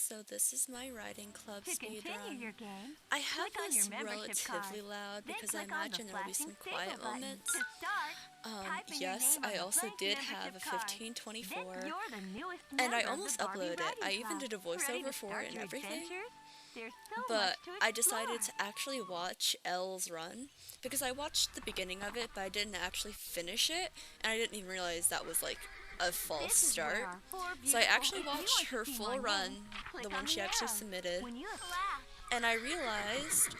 So this is my riding club To continue speedrun. your game, I have click on this your membership relatively card. loud Then because I click on the imagine there will be some flashing quiet stable button. moments. To start, type in your Yes, name on I the also blank did have a membership card. 1524, Then you're the newest and I member of almost the Barbie uploaded it. I Riding even Club. did a Ready voiceover to for start it and your everything. adventures? There's so But much to I explore. decided to actually watch Elle's run because I watched the beginning of it, but I didn't actually finish it, and I didn't even realize that was like a false start. So I actually watched her full run, the one she actually submitted, and I realized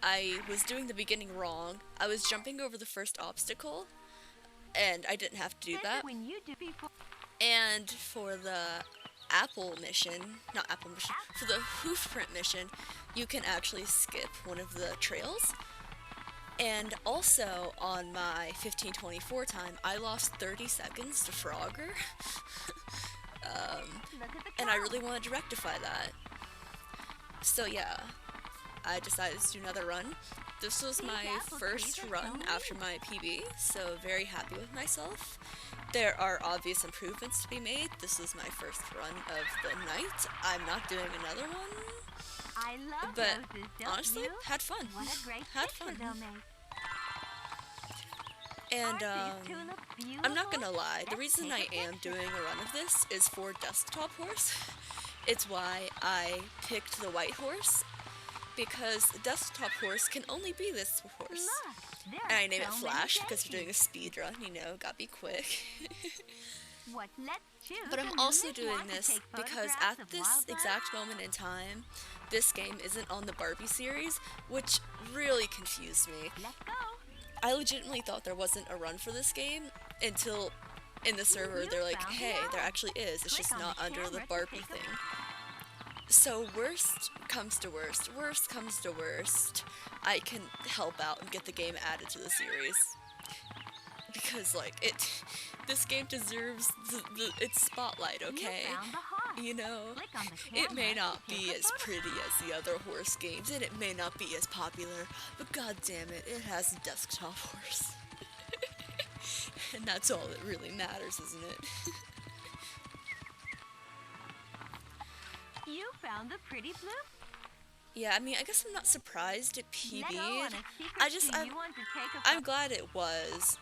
I was doing the beginning wrong. I was jumping over the first obstacle, and I didn't have to do that. And for the for the hoof print mission, you can actually skip one of the trails. And also on my 1524 time, I lost 30 seconds to Frogger. And I really wanted to rectify that. So yeah, I decided to do another run. This was my first run after my PB, so very happy with myself. There are obvious improvements to be made. This is my first run of the night. I'm not doing another one. But honestly, had fun. Had fun. And I'm not gonna lie, the reason I am doing a run of this is for Desktop Horse. It's why I picked the white horse, because the Desktop Horse can only be this horse. And I name it Flash because we're doing a speed run, you know, gotta be quick. But I'm also doing this because at this exact moment in time, this game isn't on the Barbie series, which really confused me. I legitimately thought there wasn't a run for this game until in the server they're like, hey, there actually is, it's just not under the Barbie thing. So worst comes to worst, I can help out and get the game added to the series. Because like, this game deserves its spotlight, okay? You know, it may not be as pretty as the other horse games, and it may not be as popular, but god damn it, it has a Desktop Horse. And that's all that really matters, isn't it? You found the pretty blue? Yeah, I mean, I guess I'm not surprised it PB'd. I'm glad it was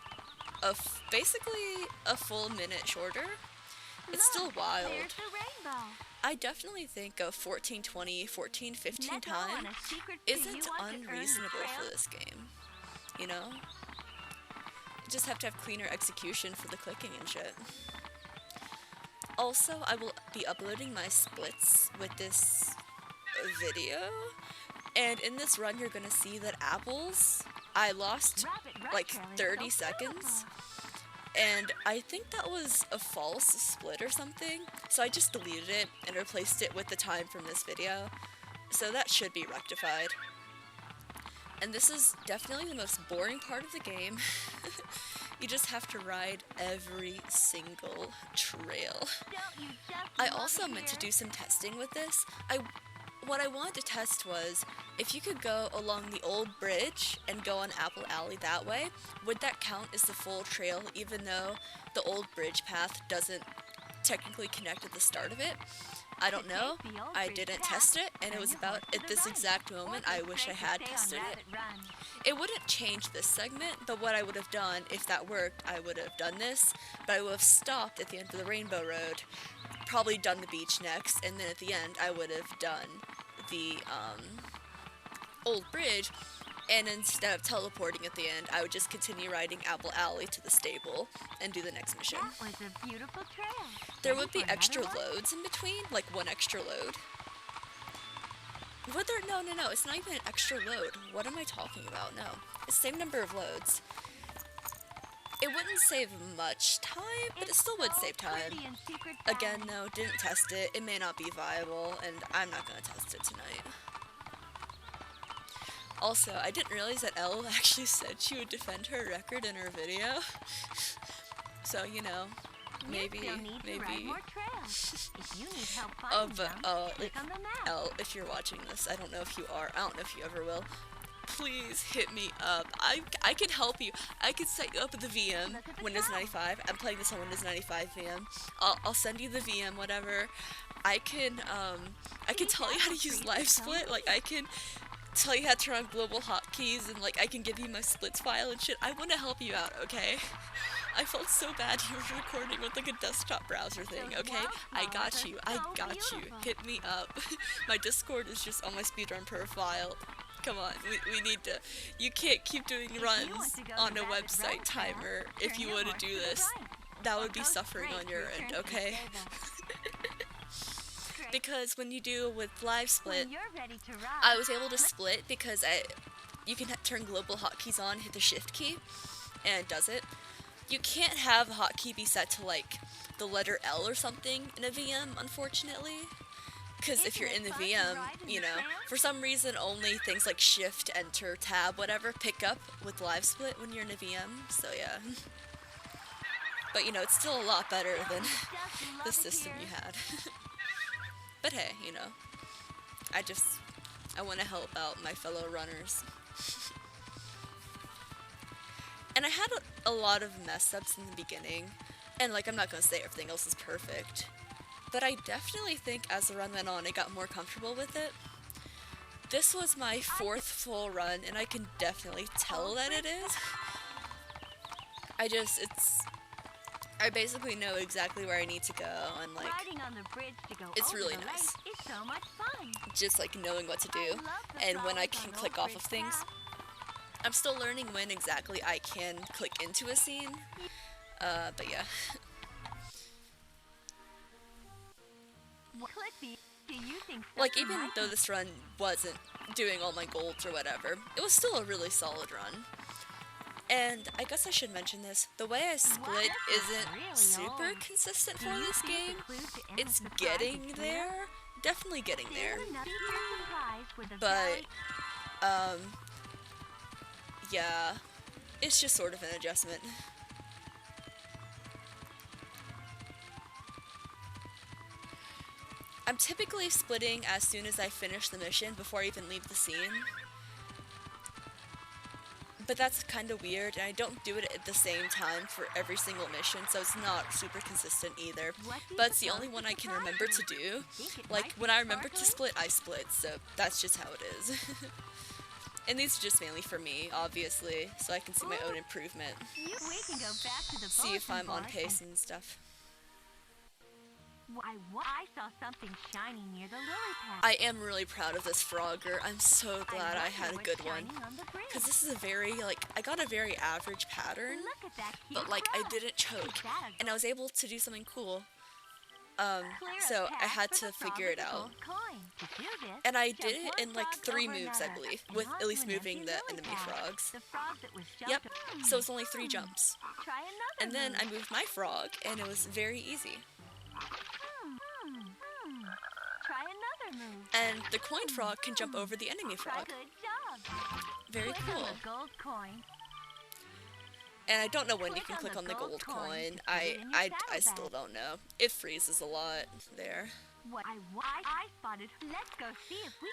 basically a full minute shorter. It's still wild. I definitely think a 1420, 1415 time isn't unreasonable for this game. You know? You just have to have cleaner execution for the clicking and shit. Also, I will be uploading my splits with this video, and in this run you're gonna see that apples, I lost like 30 seconds, and I think that was a false split or something, so I just deleted it and replaced it with the time from this video, so that should be rectified. And this is definitely the most boring part of the game. You just have to ride every single trail. I also meant to do some testing with this. What I wanted to test was, if you could go along the old bridge and go on Apple Alley that way, would that count as the full trail even though the old bridge path doesn't technically connect at the start of it? I don't know. I didn't test it, and it was about at this exact moment I wish I had tested it. It wouldn't change this segment, but what I would have done if that worked, I would have done this, but I would have stopped at the end of the Rainbow Road, probably done the beach next, and then at the end I would have done the old bridge, and instead of teleporting at the end, I would just continue riding Apple Alley to the stable and do the next mission. That was a beautiful trail. There would be extra loads in between, like one extra load. Would there? No, it's not even an extra load. What am I talking about? No. It's the same number of loads. It wouldn't save much time, but it still would save time. Again, though, didn't test it. It may not be viable, and I'm not going to test it tonight. Also, I didn't realize that Elle actually said she would defend her record in her video. So, you know, maybe. Elle, if you're watching this, I don't know if you are. I don't know if you ever will. Please hit me up. I can help you. I can set you up with the VM, Windows 95. I'm playing this on Windows 95 VM. I'll send you the VM, whatever. I can I can tell you how to use Livesplit. Like, I can tell you how to turn on global hotkeys, and like I can give you my splits file and shit. I want to help you out, okay? I felt so bad you were recording with like a desktop browser thing, okay? I got you. I got you. Hit me up. My Discord is just on my speedrun profile. Come on, we need to. You can't keep doing runs on a website timer if you want to do this. That would be suffering on your end, okay? Because when you do with Livesplit, I was able to split because you can turn global hotkeys on, hit the shift key, and it does it. You can't have a hotkey be set to like the letter L or something in a VM, unfortunately. Because if you're in the VM, you know, for some reason only things like shift, enter, tab, whatever pick up with Livesplit when you're in a VM, so yeah. But you know, it's still a lot better than the system you had. But hey, you know, I want to help out my fellow runners. And I had a lot of mess ups in the beginning, and like I'm not gonna say everything else is perfect, but I definitely think as the run went on, I got more comfortable with it. This was my 4th full run, and I can definitely tell that it is. I basically know exactly where I need to go, and like, it's really nice. Just like knowing what to do, and when I can click off of things. I'm still learning when exactly I can click into a scene, but yeah. Like, even though this run wasn't doing all my golds or whatever, it was still a really solid run. And I guess I should mention this, the way I split isn't super consistent for this game. It's getting there, definitely getting there. But, yeah, it's just sort of an adjustment. I'm typically splitting as soon as I finish the mission before I even leave the scene. But that's kind of weird, and I don't do it at the same time for every single mission, so it's not super consistent either. But it's the only one I can remember to do. Like, when I remember to split, I split, so that's just how it is. And these are just mainly for me, obviously, so I can see my own improvement. See if I'm on pace and stuff. I saw something shiny near the lily pad. I am really proud of this Frogger. I'm so glad I had a good one. Because this is a very, like, I got a very average pattern, but, like, I didn't choke. And I was able to do something cool. So I had to figure it out. And I did it in, like, 3 moves, I believe, with at least moving the enemy frogs. Yep, so it's only 3 jumps. And then I moved my frog, and it was very easy. And the coin frog can jump over the enemy frog. Very cool. And I don't know when you can click on the gold coin. I still don't know. It freezes a lot there.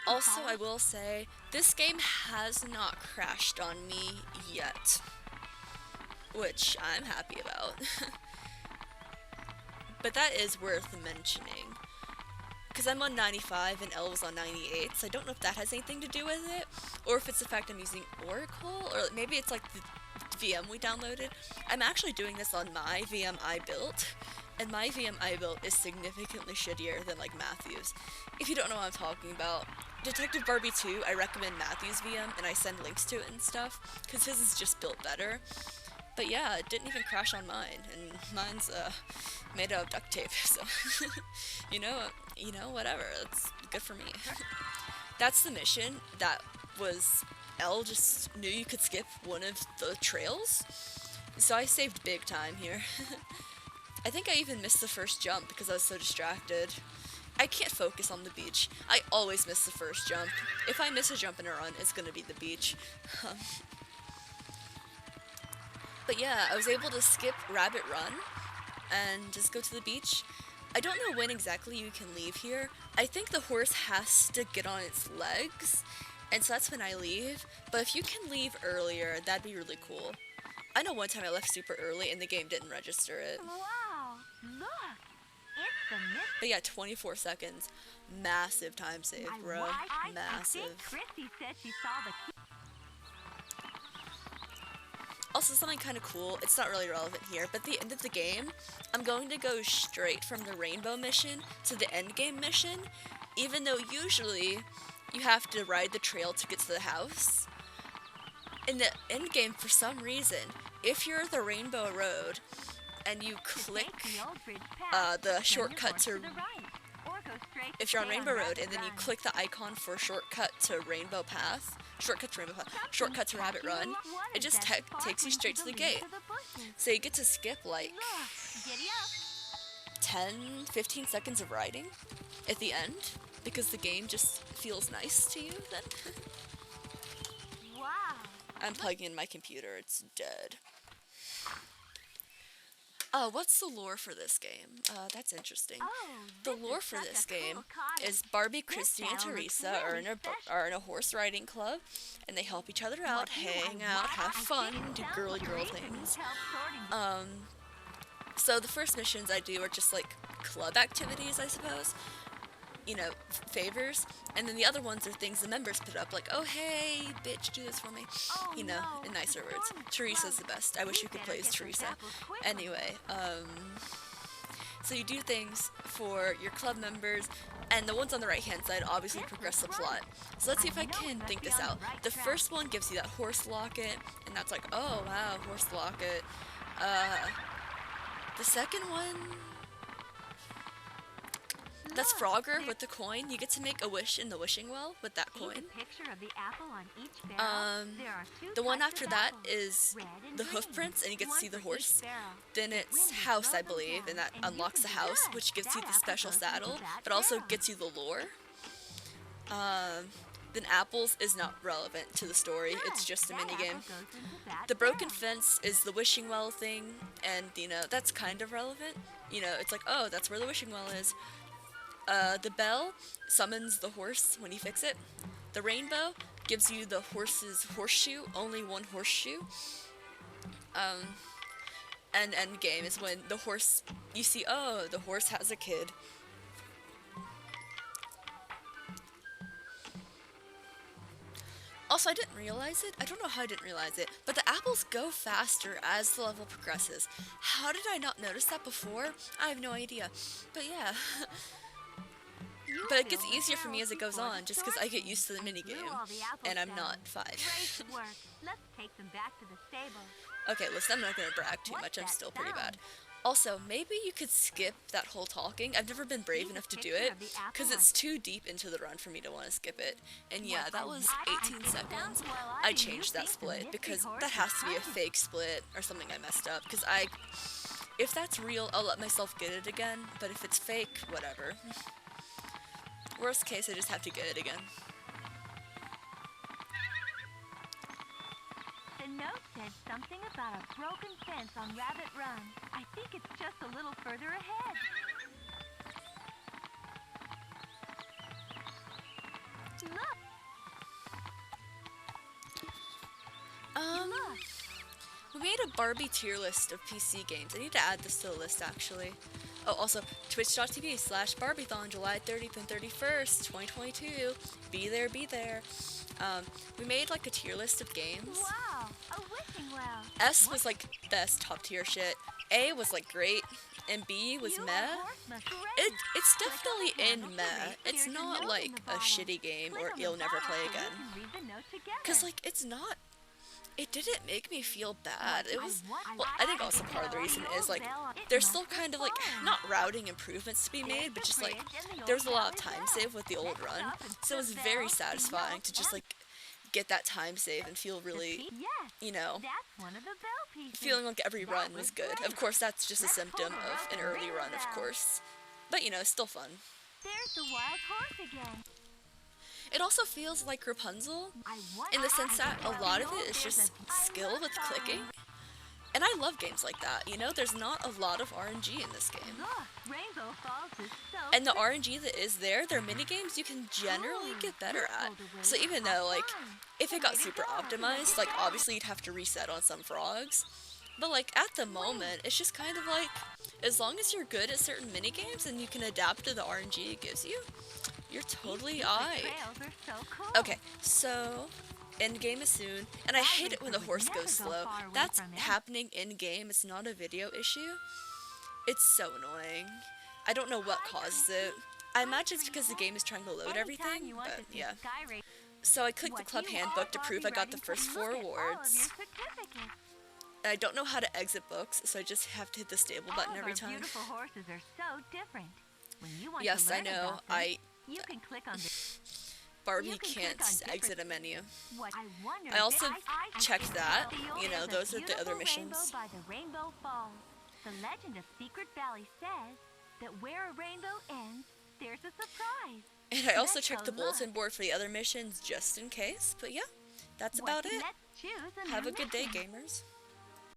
Also, I will say, this game has not crashed on me yet. Which I'm happy about. But that is worth mentioning. Because I'm on 95 and Elle was on 98, so I don't know if that has anything to do with it, or if it's the fact I'm using Oracle, or maybe it's like the VM we downloaded. I'm actually doing this on my VM I built, and my VM I built is significantly shittier than like Matthew's. If you don't know what I'm talking about, Detective Barbie 2, I recommend Matthew's VM, and I send links to it and stuff, because his is just built better. But yeah, it didn't even crash on mine, and mine's made out of duct tape, so you know, whatever, that's good for me. That's the mission that was, Elle just knew you could skip one of the trails, so I saved big time here. I think I even missed the first jump because I was so distracted. I can't focus on the beach. I always miss the first jump. If I miss a jump in a run, it's gonna be the beach. But yeah, I was able to skip Rabbit Run and just go to the beach. I don't know when exactly you can leave here. I think the horse has to get on its legs, and so that's when I leave. But if you can leave earlier, that'd be really cool. I know one time I left super early and the game didn't register it. Wow, look! It's the But yeah, 24 seconds. Massive time save, bro. Massive. I think Chrissy said she saw the key. Also, something kind of cool, it's not really relevant here, but at the end of the game, I'm going to go straight from the rainbow mission to the end game mission, even though usually you have to ride the trail to get to the house. In the end game, for some reason, if you're the rainbow road and you click the shortcut to, if you're on Rainbow Road and then you click the icon for shortcut to Rainbow Path, shortcut to Rabbit Run, it just takes you straight to the gate. So you get to skip like 10-15 seconds of riding at the end because the game just feels nice to you then. Wow. I'm plugging in my computer, it's dead. What's the lore for this game? That's interesting. The lore for this game is Barbie, Christy, and Teresa are in a horse riding club, and they help each other out, hang out, have fun, do girly girl things. So the first missions I do are just like club activities, I suppose. You know, favors, and then the other ones are things the members put up, like, oh hey, bitch, do this for me, you know, in nicer words. Teresa's the best. I wish you could play as Teresa. Anyway, so you do things for your club members, and the ones on the right hand side obviously progress the plot. So let's see if I can think this out. The first one gives you that horse locket, and that's like, oh wow, horse locket. The second one, that's Frogger with the coin. You get to make a wish in the wishing well with that coin. The one after that is the hoof prints, and you get to see the horse. Then it's house, I believe, and that unlocks the house, which gives you the special saddle, but also gets you the lore. Then apples is not relevant to the story, it's just a minigame. The broken fence is the wishing well thing, and you know, that's kind of relevant. You know, it's like, oh, that's where the wishing well is. The bell summons the horse when you fix it. The rainbow gives you the horse's horseshoe, only one horseshoe. And end game is when the horse, you see, oh, the horse has a kid. Also, I didn't realize it. I don't know how I didn't realize it, but the apples go faster as the level progresses. How did I not notice that before? I have no idea. But yeah. But it gets easier for me as it goes on, just because I get used to the minigame, and I'm not 5. Okay, listen, I'm not going to brag too much, I'm still pretty bad. Also, maybe you could skip that whole talking. I've never been brave enough to do it, because it's too deep into the run for me to want to skip it. And yeah, that was 18 seconds. I changed that split, because that has to be a fake split, or something I messed up, because if that's real, I'll let myself get it again, but if it's fake, whatever. Worst case, I just have to get it again. The note said something about a broken fence on Rabbit Run. I think it's just a little further ahead. Look! Look! We made a Barbie tier list of PC games. I need to add this to the list, actually. Oh, also, twitch.tv/Barbiethon, July 30th and 31st, 2022. Be there, be there. We made like a tier list of games. Wow, a wishing well. S was like best top tier shit. A was like great, and B was meh. It's definitely in meh. It's not like a shitty game or you'll never play again. Cause like it's not. It didn't make me feel bad. It was, well, I think also part of the reason is like there's still kind of like not routing improvements to be made, but just like there's a lot of time save with the old run, so it was very satisfying to just like get that time save and feel really, you know, feeling like every run was good. Of course, that's just a symptom of an early run, of course, but you know, it's still fun. There's the wild horse again. It also feels like Rapunzel, in the sense that a lot of it is just skill with clicking. And I love games like that, you know? There's not a lot of RNG in this game. And the RNG that is there, their minigames, you can generally get better at. So even though, like, if it got super optimized, like, obviously you'd have to reset on some frogs. But like at the moment, it's just kind of like, as long as you're good at certain mini games and you can adapt to the RNG it gives you, you're totally aight. Okay, so end game is soon, and I hate it when the horse goes slow. That's happening in game. It's not a video issue. It's so annoying. I don't know what causes it. I imagine it's because the game is trying to load everything, but yeah. So I clicked the club handbook to prove I got the first 4 awards. I don't know how to exit books, so I just have to hit the stable button every time. Beautiful horses are so different. When you want Yes, to learn I know. about them, you can click on the Barbie can't exit a menu. I also checked that. You know, those are the other missions. By the Rainbow Falls. The legend of Secret Valley says that where a rainbow ends, there's a surprise. And I also checked the bulletin board for the other missions just in case. But yeah, that's about it. Have a good day, gamers.